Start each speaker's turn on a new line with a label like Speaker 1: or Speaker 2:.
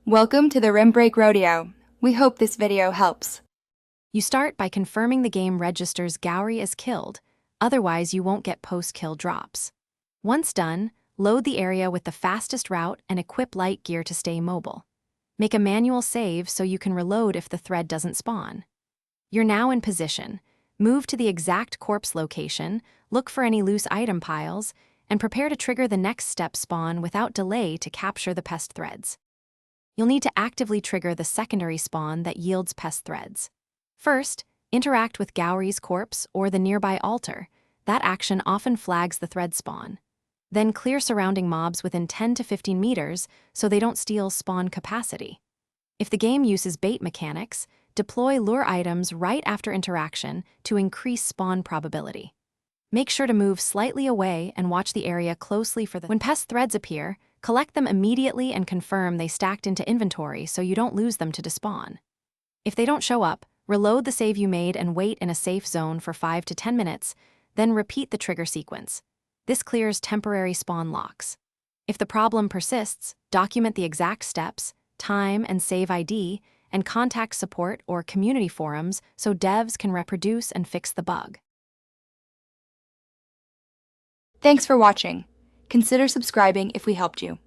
Speaker 1: Welcome to the Rim Break Rodeo. We hope this video helps.
Speaker 2: You start by confirming the game registers Gowry as killed, otherwise you won't get post-kill drops. Once done, load the area with the fastest route and equip light gear to stay mobile. Make a manual save so you can reload if the thread doesn't spawn. You're now in position. Move to the exact corpse location, look for any loose item piles, and prepare to trigger the next step spawn without delay to capture the pest threads. You'll need to actively trigger the secondary spawn that yields pest threads. First, interact with Gowry's corpse or the nearby altar. That action often flags the thread spawn. Then clear surrounding mobs within 10 to 15 meters so they don't steal spawn capacity. If the game uses bait mechanics, deploy lure items right after interaction to increase spawn probability. Make sure to move slightly away and watch the area closely for When pest threads appear, collect them immediately and confirm they stacked into inventory so you don't lose them to despawn. If they don't show up, reload the save you made and wait in a safe zone for 5 to 10 minutes, then repeat the trigger sequence. This clears temporary spawn locks. If the problem persists, document the exact steps, time, and save ID, and contact support or community forums so devs can reproduce and fix the bug.
Speaker 1: Thanks for watching. Consider subscribing if we helped you.